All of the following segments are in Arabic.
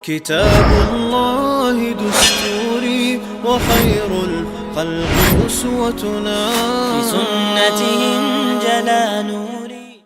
كتاب الله دستوري وخير الخلق أسوتنا في سنته انجلى نوري.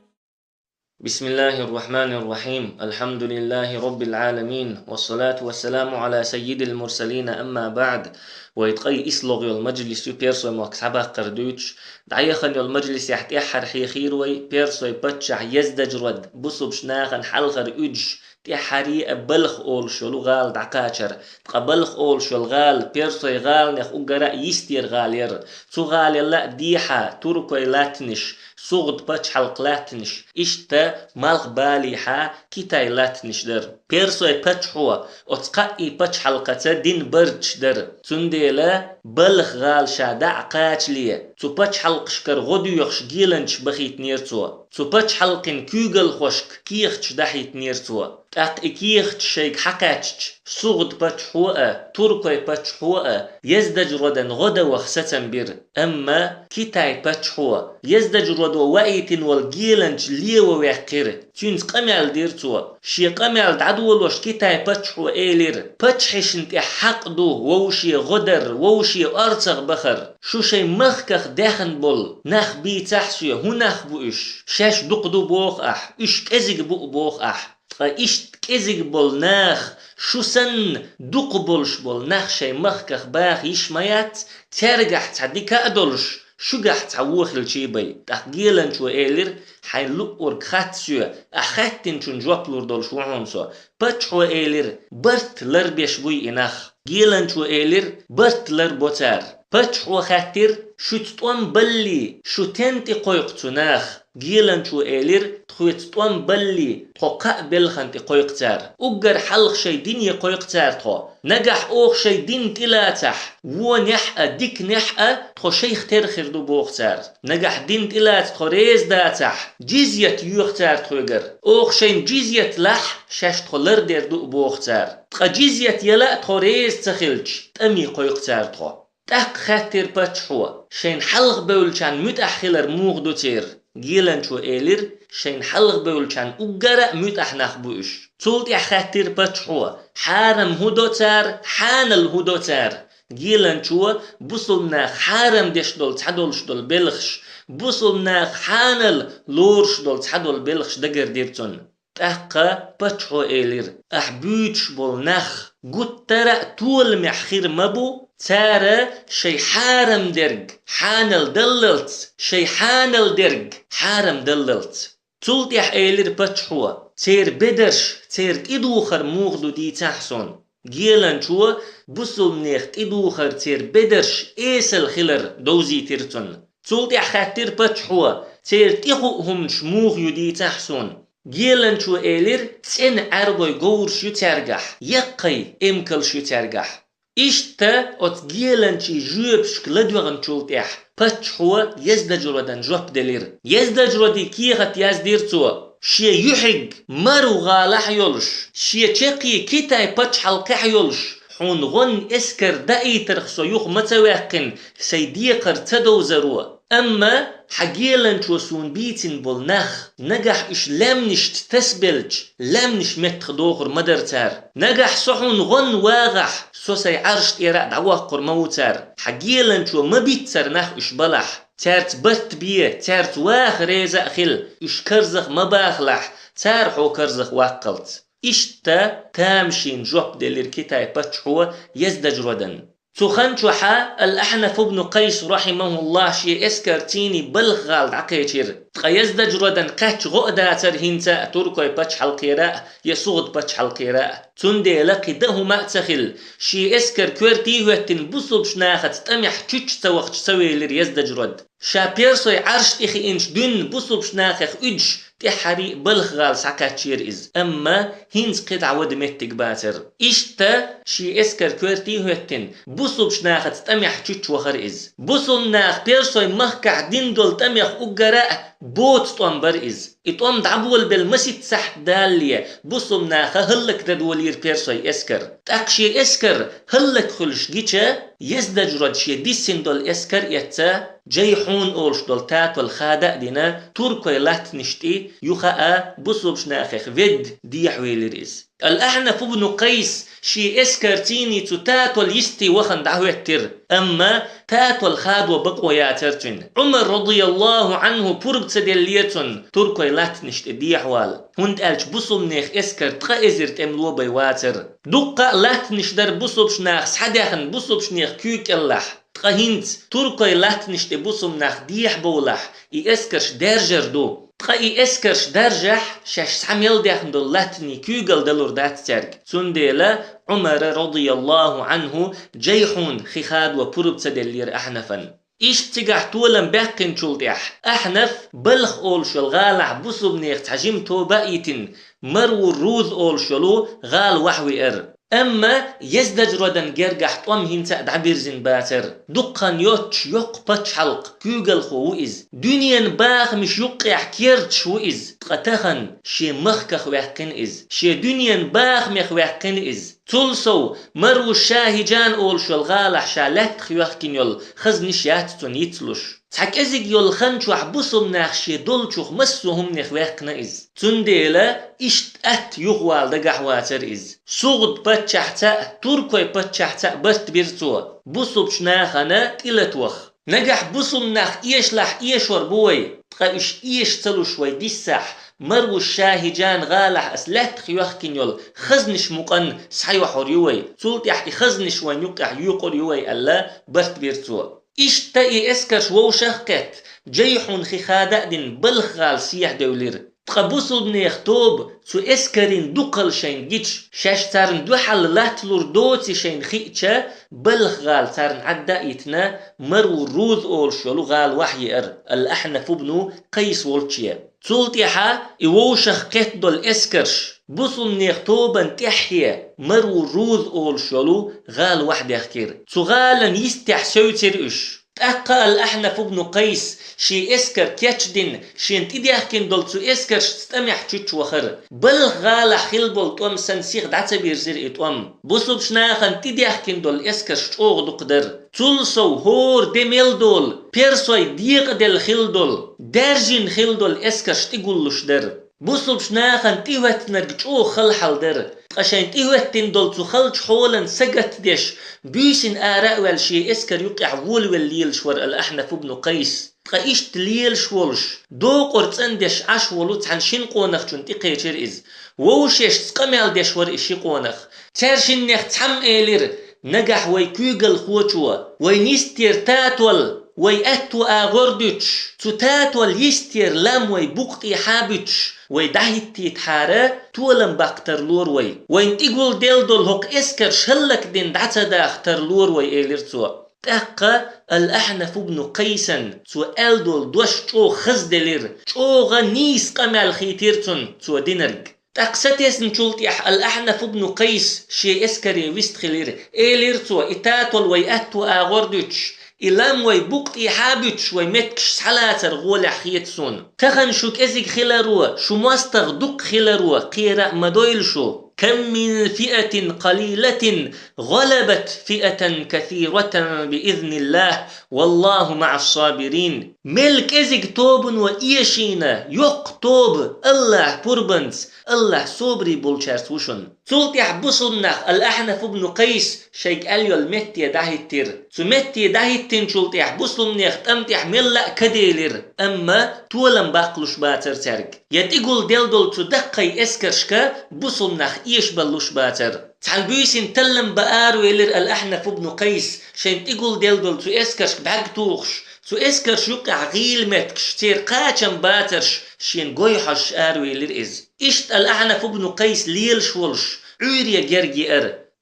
بسم الله الرحمن الرحيم. الحمد لله رب العالمين، والصلاة والسلام على سيد المرسلين. أما بعد، ويتقي إسلغ المجلس بيرسوي مكسبة قردوش دعيخن المجلس يحتي حرحي خيروي بيرسوي بتشع يزدجرد بصب شناخن حلخر أج تحري بلخ أول شلو غال دعكاشر تقبلخ أول شل غال بيرسوي غال نخ أجرا يستير غالير تو غال لا ديحة تركوي لاتنش صغد بتش حلق لاتنش إشتا مالخ باليحة كيتاي لاتنش در بيرسوي بتش هو أتقائي بتش حلقة دين برج در تنديلا بلخ غال شادع قاتلية تو بتش حلق شكر غدو يخش جيلنش بخيت نيرتوا تو بتش حلقن كيغل خوشك كيختش دحيت نيرتوا تاق إكيخت شيك حكاتش صغد بتحوء تركوي بتحوء يزدج ردن غدا وخستن بير أما كيتاي بتحوء يزدج رد ووائتن والجيلنج ليو ويحقير تينز قمال ديرتوا شي قمال دعدول وش كيتاي بتحوء إيلير بتحشنت حقدو ووشي غدر ووشي أرتغ بخر شو شي مخكخ داخن بول نخ بي تحسي هنخ بوش شاش دقدو بوخ أح إش كزيق بوخ أح إشت كزيق بول ناخ شو سن دوق بولش بول ناخ شي مخكخ باخ يشميات ترجح تعديك أدولش شو قح تعوخ الشيبي تحقيلا شو إيلر حين لقور كخاتسيو أخاتن شون جوابلور دول شو عنصو باتشو إيلر برت لربيش بوي إناخ جيلان شو إيلر برت لربوتار باتشو خاتر شو تطوان بلي شو تنتي قويقتو ناخ جيلان شو إيلر تخويت تطوان بلي تقاء بلخنتي قويقتار أجر حلق شي ديني قويقتار تخو نجح أوخ شي دين تلاتح ونحقا ديك نحقا تخو شيخ ترخر دو بوختار نجح دين تلات تخو ريز داتح جيزية يوختار تخويقر أوخ شين جيزية لح شاش تخو لردر دو بوختار تخو جيزية يلا تخو ريز تخلج تأمي قويقتار تخو تاق خاتر باتشحوا شين حلق بولشان متأخلر موغدو تير جيلان شو إيلر شين حلق بولشان أجرا متأحناخ بوش تولت خاتر باتشحوا حارم هدو تار حان الهدو تار جيلان شو بوصلنا حارم ديش دول تحدولش دول بلخش بوصلنا حانل لورش دول تحدول بلخش دقر ديرتون تاقا باتشحوا إيلر أحبوش بول نخ قد ترى طول محخير مبو تارا شي حارم درج حانل دللت شي حانل درج حارم دللت تولت يح إيلر باتشحوا تير بدرش تير إدوخر موغدو دي تحسون جيلان شو بوصل نيخ إدوخر تير بدرش إيسل خلر دوزي تيرتون تولت يح خاتر باتشحوا تير تيخوهم شموغ يدي تحسون جيلان شو إيلر تسن عربوي غور شو ترجح يقي إمكل شو ترجح إشتا أت جيلان شي جوبشك لدوغن تولتيح باتشحوا يزدجردن جوب دلير يزدجردي كيغت يزديرتوا شي يحق مرو غالح يولش شي تشقي كيتاي باتشحل كحيولش حون غن اسكر دائي ترخصو يوخ متواقن سيديقر تدو زروا أما حقيلا شوسون بيتين بول نخ نجح إش لامنش تسبلج لامنش متخدوخر مدرتار نجح صحون غن واغح سوسي عرشت إيراء دعوخر موتار حقيلا شو مبيتر نخ إش بلح تارت برت بيه تارت واخ ريزا خل إش كرزخ مباخلح تار حو كرزخ واقلت إشتا تامشين جوب دلير كتاي باتشحوا يزدجردن تخنشو حا الأحنف ابن قيس رحمه الله شي اسكرتيني بلغال عقيتير تقيزدج ردن قاتش غؤداتر هنتا تركوي باتش حلقيراء يسوغد باتش حلقيراء تندي لقي ده ما تخل شي اسكر كورتي هوتن بصب شناخت تمح تشتش توخش سوي لر يزدج رد شا بيرسوي عرش إخي إنش دون بصب شناخخ إج تحري بلغال ساكاتشير إز أما هنز قطع ودمتك باتر إشتا شي اسكر كورتي هوتن بصب شناخت تمح تشتش وخر إز بصب ناخ بيرسوي مخكع دين دول تمح أجراء بوت طنبر إز اتقوم دعبول بالمسيت سح دالية بصم ناخا هلك دولير بيرسوي اسكر تاكشي اسكر هلك خلش جيتشا يزدجرد شي ديسين دول اسكر يتا جيحون اولش دول تات والخادق دينا تركوي لات نشتي يخاء بصوبش ناخخ ود ديح ويلريز الأحنف بن قيس شي اسكرتيني تات واليستي وخن دعوتر أما تات والخاد وبقوى ياترتن عمر رضي الله عنه برب تدليتن تركوي لات نشت ديح وال هند ألش بصوب نيخ اسكر تغيزر تملو بيواتر دقا لات نشدر بصوبش ناخ سحداخن بصوبش نيخ كيك اللح تغهنت تركوي لات نشت بصوب ناخ ديح بولح اسكرش درجر دو تخي اسكرش درجح شاش ساميل داخن دول لاتني كيوغل دلور دات ترك سنديلا عمر رضي الله عنه جيحون خيخاد وبرب تدلير أحنفا إيش تجح تولن باقين شلتح أحنف بلخ أول شل غالع بصب نيخ تحجم توبايتن مرو الروذ أول شلو غال وحوي أما يزدج ردن جرجح طم هنتا دعبير زين باتر دقان يوتش يقبتش حلق كيوغل خوئز دنيا باخ مش يقع كيرتش وإز تقتخن شي مخكخ وحقن إز شي دنيا باخ مخ وحقن إز تلسو مرو الشاهجان أول شو الغالح شالات خيوحكين يول خزنش ياتتون يتلوش تحك ازيق يول خنشو حبصم ناخشي دولشوخ مسوهم نخواقنا إز تنديلا إشت أت يغوال دقح واتر إز سوغد باتشحتا تركوي باتشحتا بست بيرتوا بصبش ناخنا تلتوخ نجح بصم ناخ إيش لح إيش وربوي تقايش إيش تلوش وي ديسح مرو الشاهجان غالح أسلات خيوخكين يول خزنش مقن سحيو حريوي سولت يحكي خزنش ونيقع يوقر يوي ألا بست بيرتوا إشتاقي اسكرش وو شخكت جيحون خيخادق دين بلخغال سيح دولير تقبوصل بنيخ توب سو اسكرين دوقل شين جيتش شاش تارن دوحل لاتلور دوتي شين خيتشا بلخغال تارن عدا يتنا مرو الروذ أول شلو غال وحي الأحنف بن قيس والتشيا تولتيحا إيوو شخكت دول اسكرش بوصل نيخ توبن تحيا مرو الروذ أول شلو غال واحد يخكير سو غالا يستح سوتر إش تأقى الأحنف بن قيس شي اسكر كيتشدن شي انتديحكين دول سو اسكر ستمح تشوش وخر بل غالا خلبول توم سنسيخ دعتبير زر اتوام بوصل بشناخ انتديحكين دول اسكر شتوغ دقدر تلسو هور دميل دول بيرسوي ديق دل خل دول درجين خل دول اسكر شتيقولوش در بوصل بشناخن تيوات نرجعو خلحل در عشان تيوات تندول تخلج حولا سجت ديش بيسن آراء والشي اسكر يقع وول والليل شور الأحنف بن قيس تقايش تليل شولش دو قرطن ديش عش ولوت عن شين قونخ چون تيقيتر إز ووشيش تقمال ديش ور إشي قونخ تارشين نيخ تحم إيلير نجح ويكوغل خوچوا وينيستير تاتول ويأتو آغردوش تاتول يستير لام ويبوقتي حابوش ويدهيتي تحارة تولم باقتر لور وين تيقول ديل دول هوك اسكر شلك دين دعتا دا اختر لور إيلير توا تاقا الأحنف بن قيسا تو ألدول دوش چو خزدلير چو غنيس قمال خيتيرتون تو دينرج تاقستيس نشولتيح الأحنف بن قيس شي اسكري ويستخلير إيلير توا إتاتول ويأتو آغردوش إلام ويبوقتي حابتش ويمتكش سحلاتر غول حيتسون تخن شوك ازيك خلاروا شو ماستغ دق خلاروا قيرا مدويل شو كم من فئة قليلة غلبت فئة كثيرة بإذن الله والله مع الصابرين ملك ازيك توبن وإيشينا يق توب الله بربنس الله صبري بولشارسوشن سلطيح بصلناخ الأحنف بن قيس شيك أليو المتي داهيتر سمتي داهيتين سلطيح بصلناخ تمتيح ملا كديلر أما تولم باقلوش باتر ترك يتقول ديلدول تدقي اسكرشكا بصلناخ إيش بلوش باتر تعالبيسين تلم بقارو يلر الأحنف بن قيس شين تقول ديلدول تو اسكرشك بحق توخش تو اسكرش يقع غيل متكش تير قاچم باترش شين قويحش آروي لرئز إشت الأحنف بن قيس ليل شولش عوريا جرجي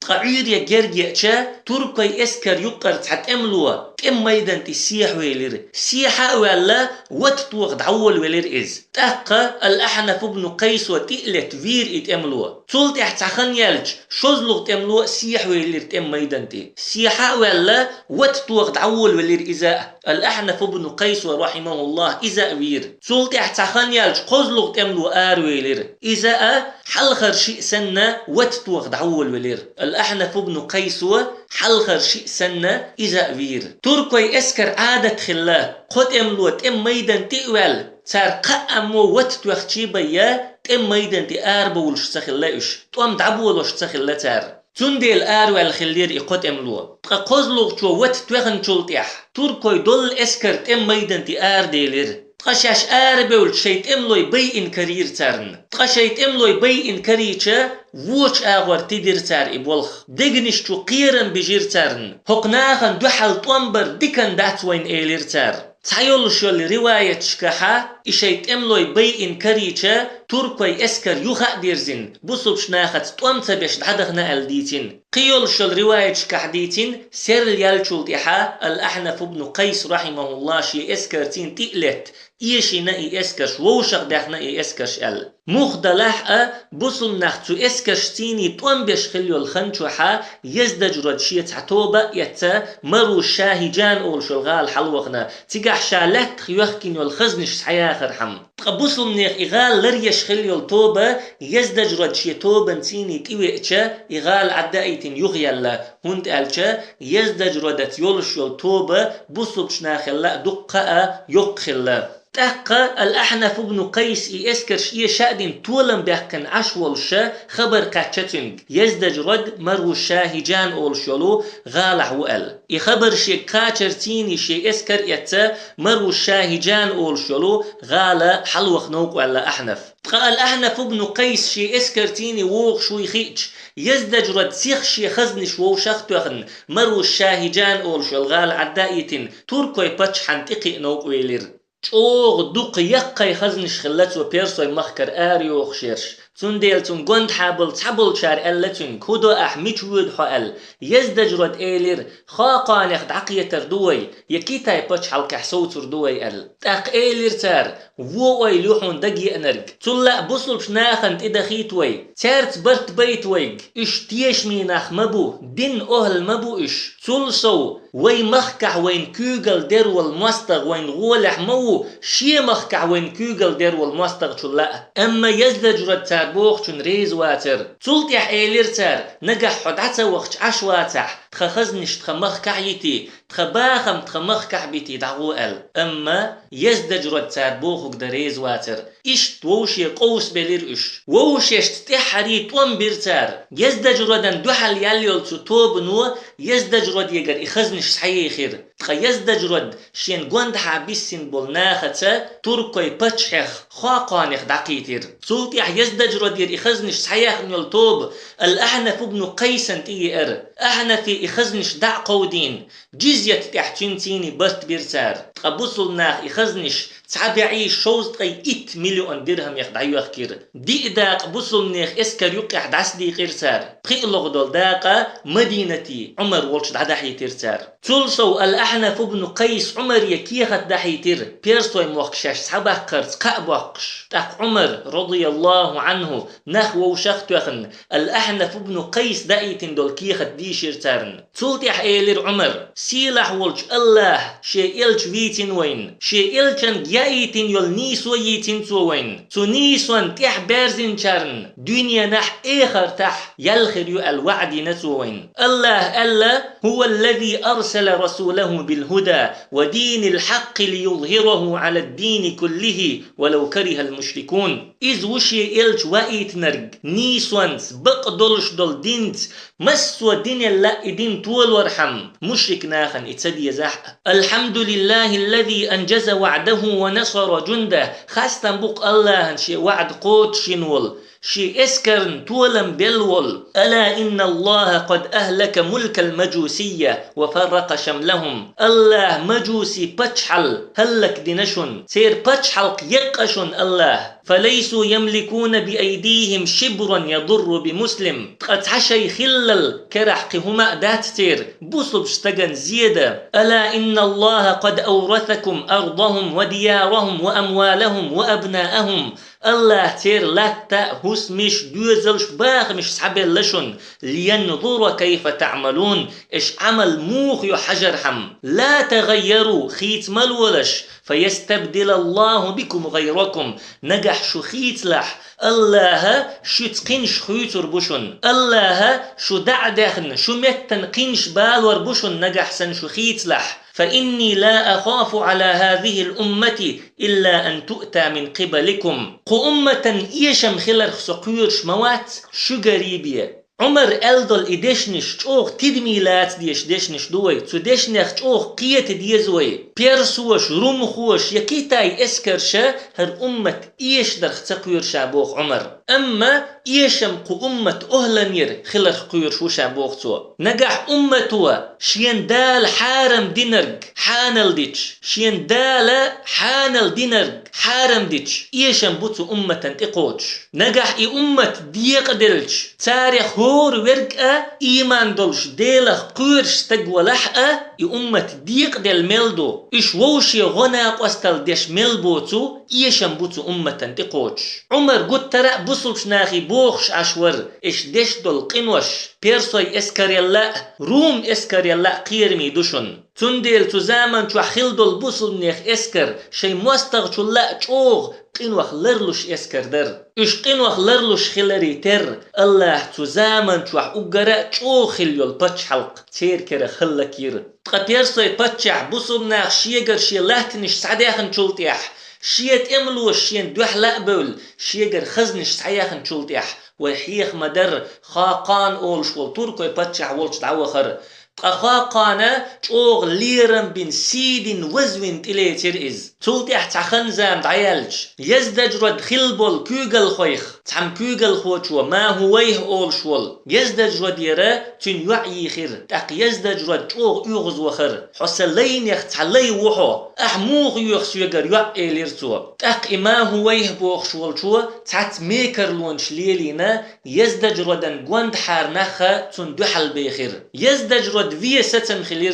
تقعير يا جرجع تركي اسكر يقر تحت املوا ام ميدان تسيح ويلر سيحة ولا وتتوغ دعول ويلر إز تأقى الأحنف بن قيس وتقلت فير اتأملوا تولت احتخن يلج شوزلغ تأملوا سيح ويلر تأم ميدان تي سيحة ولا وتتوغ دعول ويلر إزا الأحنف بن قيس ورحمه الله إزا فير تولت احتخن يلج قوزلغ تأملوا آر ويلر إزا حلخر شيء سنة وتتوغ دعول ويلر الأحنف بن قيس حلخر شيء سنة إزا فير تركي اسكر عادة خلا قد املوت ام ميدان تقوال تار قامو وتتوغ تشيبايا ام ميدان تي اربولش سخلاش توام دعبولش سخلا تار تندي الار والخلير اقود املو قوزلوغ شو وتتوغن شولتيح تركي دول اسكر ام ميدان تي ار ديلر تقشاش آربول شيت املوي بي ان كارير تارن تقشيت املوي بي ان كاريچا ووش آغور تدير تار إبولخ دقنش تو قيرن بجير تارن هقناخن دوحل طنبر ديكن داتوين إيلير تار تحيول شول رواية شكاحة إشيت املوي بي ان كاريچا تركي اسكر يوخا ديرزين بصوب شناخت طوامتا بيش دحدغنا الديتين قيول شول رواية شكاح ديتين سير اليالشول تيحا الأحنف بن قيس رحمه الله شي اسكرتين تقلت إيشي نائي اسكرش ووشق داخ نائي اسكرش ال مخدلح بصل ناختو اسكرش تيني طوام بيش خليو الخنشوحا يزدج رد شيت عطوبة يتا مرو الشاهجان أول شلغال حلوغنا تيقاح شالات خيوخكين والخزنش سحياخر حم بصل منيخ إغال لريش خليو الطوبة يزدج رد شي طوبة تيني تيوئتشا إغال عدائتين يغيال هند ألشا يزدج ردت يولشو الطوبة بصل بشناخلا دقاء يقخلا تأقى الأحنف بن قيس إسكرش شادين طولن بيحكن عشوال شا خبر قاتشتنج يزدج رد مرو شاهجان أول شلو غالح وقال خبر شي قاتشرتيني شي إسكر يتا مرو شاهجان أول شلو غالا حلوخ نوق ولا أحنف قال الأحنف بن قيس شي إسكرتيني ووغ شوي خيج يزدج رد سيخ شي خزنش وو شختوخن مرو الشاهجان أول شلو غال عدائتين تركوي باتش حنتقي نوق ويلير اوغ دوق يقاي خزنش خلاتو بيرسوي مخكر آريو خشيرش تنديلتون قند حابل شار ألتون كودو أحميش وود حال يزدج رد إيلير خاقان يخد عقية تردوي يكيتاي باتش حالك حسو تردوي أل تاق إيلير تار ووي لوحون دقي أنرق تلا بصل بشناخن تدخيتوي تارت برت بيتويق إش تيش ميناخ مبو دين أهل مبو إش تلسو وي مخكع وين كوغل دير والمستغ وين غولح مو شي مخكع وين كوغل دير والمستغ تلا أما يزدج رد تار بوخشن ريز واتر تلتيح إيلير تار نجح حدعتا وخش عشواتح تخزنش تخمخ كعيتي تخباخم تخمخ كعبيتي دعوال أما يزدج رد تار بوخك دريز واتر إش توشي قوس بلير إش ووشيش تحري توم بيرتار يزدج ردن دوحل ياليول توب نو يزدج رد يقر إخزنش صحيح خير يزدج رد شين قوند حابيسين بولناختا تركوي باتشخ خاقانيخ دقيتير سلطيح يزدج رد ير إخزنش صحيح نيول توب الأحنف بن قيسن تيئر أحنف إخزنش دع قودين جزية تحتينتيني بست بيرتار قبوصل ناخ إخزنش تعبعي شوز تقي 8 مليون درهم يخدعيو أخكير دي داق بوصل نيخ إسكر يقع دعسدي غيرتار قيلوغ دول داقا مدينتي عمر والش دحي تيرتار تلسو الأحنف بن قيس عمر يكيخت دحي تير بيرسوي موخشاش سحبه قرز قابوخش تاق عمر رضي الله عنه نخو وشختوخن الأحنف بن قيس دايتين دول كيخت دي شيرتارن تلتيح إيلير عمر سيلح والش الله شي إلش فيتين وين شي إلشن جايتين يول نيسو يتين توين تو نيسوان تح بارزين شارن دنيا نح إخر تح يلخر يو الوعد نتوين الله هو الذي أرسل رسوله بالهدى ودين الحق ليظهره على الدين كله ولو كره المشركون إذ وشي إلش وإيت نرج نيسوانس بقدلش دول دينت مسوا دين الله دين طول ورحم مشرك ناخن اتسدي زح الحمد لله الذي أنجز وعده ونصر جنده خاستن بق الله شي وعد قوت شنول شي اسكرن تولم بلول ألا إن الله قد أهلك ملك المجوسية وفرق شملهم. الله مجوسي بتشحل هلك دينشن سير بتشحل يقشن الله، فليسوا يملكون بأيديهم شبرا يضر بمسلم. قد حشي خلل كرحقهما داتتير بصب اشتغن زيادة. ألا إن الله قد أورثكم أرضهم وديارهم وأموالهم وأبناءهم. الله تير لاتا هسمش دوزلش باغمش سحبلشن لينظر كيف تعملون. إش عمل موخ يحجرهم. لا تغيروا خيت ملولش فيستبدل الله بكم غيركم. نجح شو خيت لح الله شو تقنش خيتر بشن. الله شو دعدخن شو متن قنش بالور بشن نجح سن شو خيت لح. فإني لا أخاف على هذه الأمة إلا أن تؤتى من قبلكم. قو أمة إيشم خلر سقيرش موات شو قريبية. عمر ألدل إدشنش تشوخ تدميلات ديشنش دوي تدشنخ تشوخ قيت ديزوي بيرسوش رومخوش يكيتاي اسكرشا هر أمة إيش درخ تقوير شابوخ عمر. أما إيشم قو أمة أهلنير خلر قوير شو شابوخ تو نجح أمتوا شين دال حارم دينرج حانل ديتش شين دال حانل دينرج حارم ديتش إيشم بوتو أمة إقوتش نجح أمة ديق دلش تاريخ هور ورقة إيمان دلش ديلخ قيرش تقوى لحقة أمة ديق دل ملدو إش ووشي غناق واستل ديش ملبوتو إيشم بوتو أمة إقوتش. عمر قد ترى بصلش ناخي بوخش عشور إش ديش دل قنوش بيرسوي اسكاريلا روم اسكاريلا قيرمي دوشن تنديل تزامن تو خلدل بصل نيخ اسكر شي مستغ لا تشوغ قنوخ لرلوش اسكر در إش قنوخ لرلوش خلري تر الله تزامن تو أقرأ تشوغ خليول باتش حلق تير كره خلكير تقبيرسوي باتشع بصل ناخ شيقر شي لهتنش سعداخن تشولتيح شيت املوش شين دوح لقبول شيقر خزنش سعياخن تشولتيح وحيخ مدر خاقان أولش والتركوي باتشع والش دعوخر خاقانا تشوغ ليرم بين سيدين وزوين تلي تيرئز تولتيح تخنزام دعيالج يزدج رد خلبول كوغل خويخ تعم كوغل خوشو ما هويه أولش وال يزدج رد يرى تن يعي خير تاق يزدج رد تشوغ يغز وخر حسلين يختعلي وحو أحموغ يغس يقر يعي ليرتو تاق ما هويه بوخش والشو تعت ميكر لونش ليلينا يزدج ردن قوند حارنخا تن دوحل بيخير يزدج رد فيه ستم خلير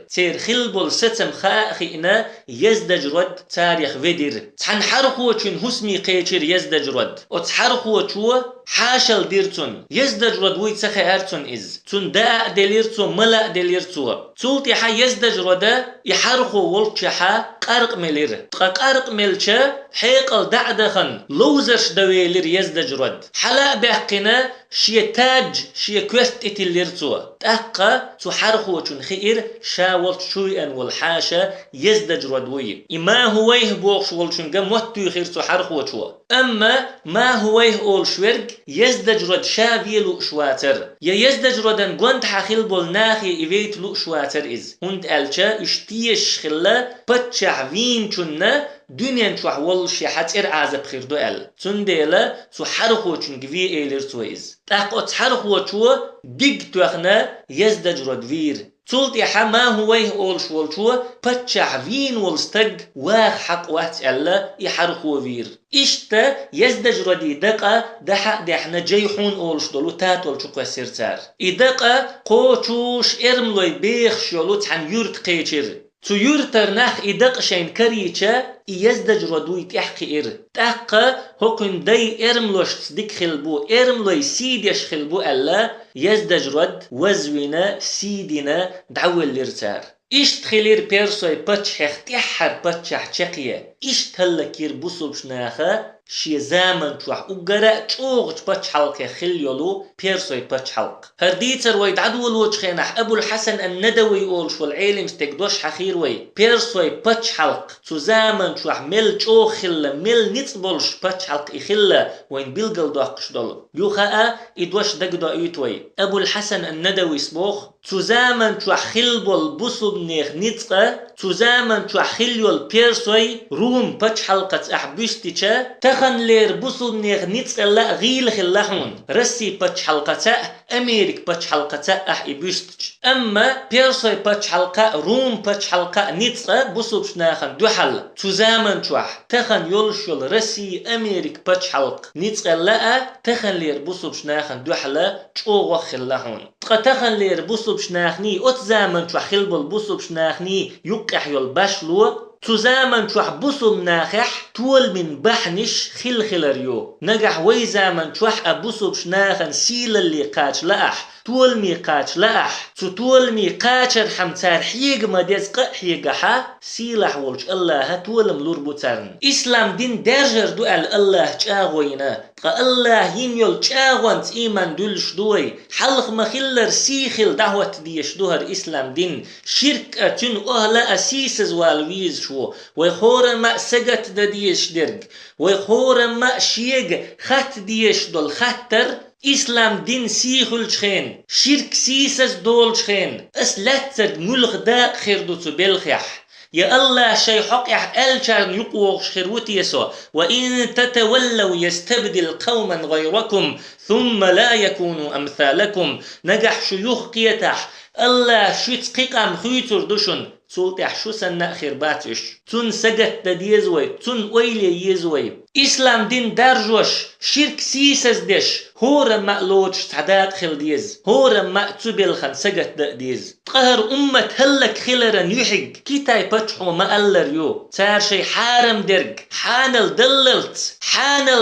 تير خلبول ستم خائخينا يزدج رد تاريخ فيدير تحنحرقو تشن هسمي قيتشير يزدج رد وتحرقو تشو حاشل ديرتون يزدج رد ويتسخي هرتون إز تون داء دليرتو ملأ دليرتو تولتي حا يزدج رد يحرقو والتشحا قارق ملير قارق ملشا حيقل دعدخن لوزرش دويلير يزدج رد حلا بحقنا شي تاج شي كوست اتليرتو تاقا تحرقو تون خير شاولت شويا والحاشا يزدج ردوي إما هو يهبوغش والشنقم واتو خير تحرقو تشو أما ما هو يهول شورق يزدج رد شافيلو شواتر يزدج ردن قوانت حاخيل بول ناخي إيفيت لو شواتر إز هند ألشا اشتيش خلا بتشع فين چننا دنيا نشوح والشي حتر عازب خير دو أل تنديلا تحرقو تنقفي إيلير تويز تاقو تحرقو تشو ديق توخنا يزدج رد فير تولتي حما هو يقول شو بتشع فين والستق واخ حق وقت ألا يحرقو فير إشتا يزدج ردي دقا دحق دحنا جيحون أولش دولو تاتول شو قسيرتار إدقا قوشوش إرملوي بيخ شولو تحن يورت قيشير تو يورتر ناخ إدق شين كريشا يزدج ردوي تحقي إر تحقا هقن داي إرملوش تصدق خلبو إرملوي سيديش خلبو ألا يزدج رد وزونا سيدنا دعوال لرتار إشت خلير بيرسوي بتشح تحر بتشح تشقية إشت هلا كير بوصلش ناخا شي زامن توح أقرأ تشوغ بتشحلق خليولو بيرسوي بتشحلق هرديتر ويد عدو الوجه خينح أبو الحسن الندوي يقولش والعيلم استقدوش حخير وي بيرسوي بتشحلق تزامن توح مل تشوغ خلا مل نتبولش بتشحلق إخلا وين بيلقل داقش دول يوخاء إدوش دقدو إيتوي أبو الحسن الندوي سبوخ تزامن توح خلبول بوصل نيخ نتقى تزامن توح خليول بيرسوي روم بچ حلقة أحبستيشا تخن لير بوصل نيغ نيتسلا غيل خلاحون رسي بچ حلقة أمريك بچ حلقة أحبستش أما بيرسوي بچ حلقة روم بچ حلقة نيتسلا بوصل بشناخن دو حل تزامن شوح تخن يولشول رسي أمريك بچ حلق نيتسلا تخن لير بوصل بشناخن دو حل چوغ خلاحون تخن لير بوصل بشناخني أتزامن شوح خلبل بوصل بشناخني يقح يول باشلو تزامن شوح بوصل ناخح تول من بحنش خلريو نجح ويزامن شوح أبوصل بشناخن سيل اللي قاتش لأح تول مي قاتش لأح تول مي قاتشر حمتار حيق ما ديزق حيقها سيلح ولش الله تول ملور بوتارن إسلام دين درجر دو الله جاغوينا الله ينيول جاغوانت إيمان دولش دوي حلق مخلر سيخل دعوة ديش دوهر إسلام دين شرك أتن أهلا أسيسز والويز شو ويخور ما سجت ديش درج ويخور ما شيق خط ديش دول خطر إسلام دين سيخل شخين شرك سيسز دول شخين أسلتر ملغ داق خيردو تبلخيح يا الله شي حقح ألشان يقوغ شخيروتي يسوع وإن تتولوا يستبدل قوما غيركم ثم لا يكونوا أمثالكم نجح شيوخ قيتح الله شتقيقام خيتر دوشن تولتح شو سنة خير باتش تون سجت ديزوي تون ويلي يزوي إسلام دين درجوش شرك سيسز ديش هور مألوش تعداد خل ديز هور مأتوبيل خن سجت ديز قهر أمة هلك خلرن يحق كيتاي بتحو مألر يو تار شي حارم درج حانل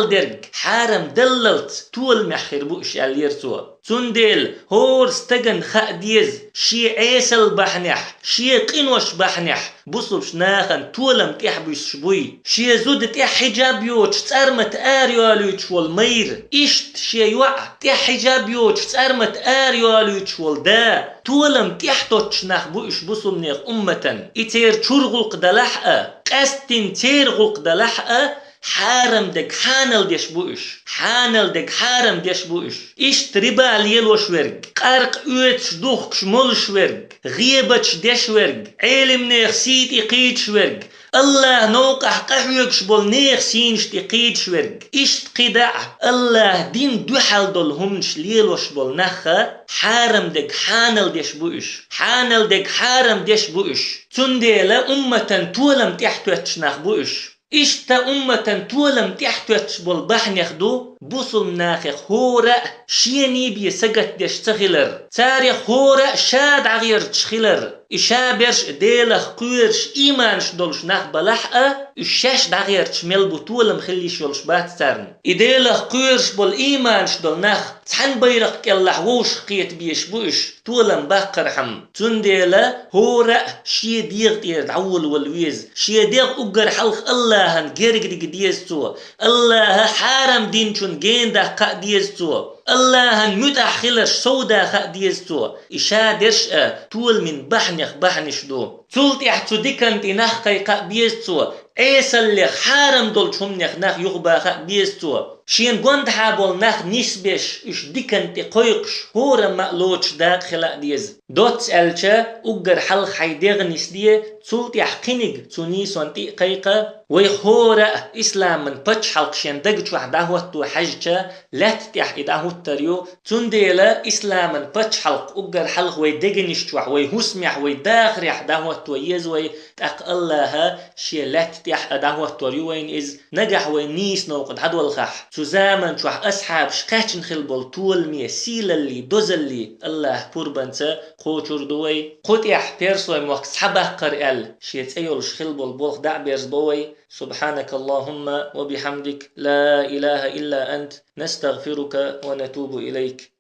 درج حارم دللت تول محخر بوش اليرتو تندل هور استجن خا ديز شي عيسل بحنح شي قنوش بحنح بصل شناخن تولم تحبس شبوي شي زود تح حجاب يوش تارمت آريالوش والمير إشت شي يوع تح حجاب يوش تارمت آريالوش والدا تولم تحتوش نخ بوش بصل نيخ أمة إتير تشرغلق دلحقة قستن تيرغلق دلحقة حارم دك حانل ديش بوش إشت ربا ليلوش ورق قارق اوتش دوخش مولش ورق غيبتش ديش ورق علم نيخ سيت إقيدش ورق الله نوقح قحوكش بول نيخ سينش تقيدش ورق إشت قدع الله دين دوحل دول همش ليلوش بول نخا حارم دك حانل ديش بوش تنديلا أمة تولم تحتوتش نخ بوش إشتا أمة تولم تحتوتش بالبحن يخدو بوصل ناخخ هورا شيني بيسجت ديش تخلر تاريخ هورا شاد عغير تشخلر إشابرش ديلخ قيرش إيمانش دولش ناخ بلحقة إشاش دعغير تشمل بطولم خليش يولش باتسارن إديلخ قيرش بول إيمانش دول ناخ تحن بيرق كالله ووش قيت بيش بوش طولم باقر حم تنديلا هورا شي ديغ تير دعول والويز شي ديغ أقر حلق الله هن جيرق ديزتو الله حارم دينشون جين قا ديزتو الله هن متأخلش سودا خا ديزتو إشا درش طول من بحنش دو تولت يحتو ديكنت نخ قا بيزتو عيسى اللي حارم دول شم نخ يغبا خا بيزتو شين قند حابول نخ نسبش إش ديكنت قيقش هورا مألوش داق خلاق ديز دوت ألشا أقر حلق حيديغ نسدية تولت يحقنق تونيس وانتي قيقا ويخورا إسلام من بچ حلق شين دقج واحد دهوتو حجة لا تتيح إداهوت تريو تنديلا إسلام من بچ حلق أقر حلق ويدقنش توح ويهسمح ويداخر يحداهوتو يزوي تاق الله شي لا تتيح إداهوتو ريو وين إز نجح وينيس نوقد حدو الخح تزامن توح أصحاب شقاتشن خلبول طول مية سيل اللي دوز اللي الله بوربنتا خوشور دوي قد يح بيرسوي موقت صحبه قرئل شيت أيولش خلبول بولخ دع بيرز دوي سبحانك اللهم وبحمدك لا إله إلا أنت نستغفرك ونتوب إليك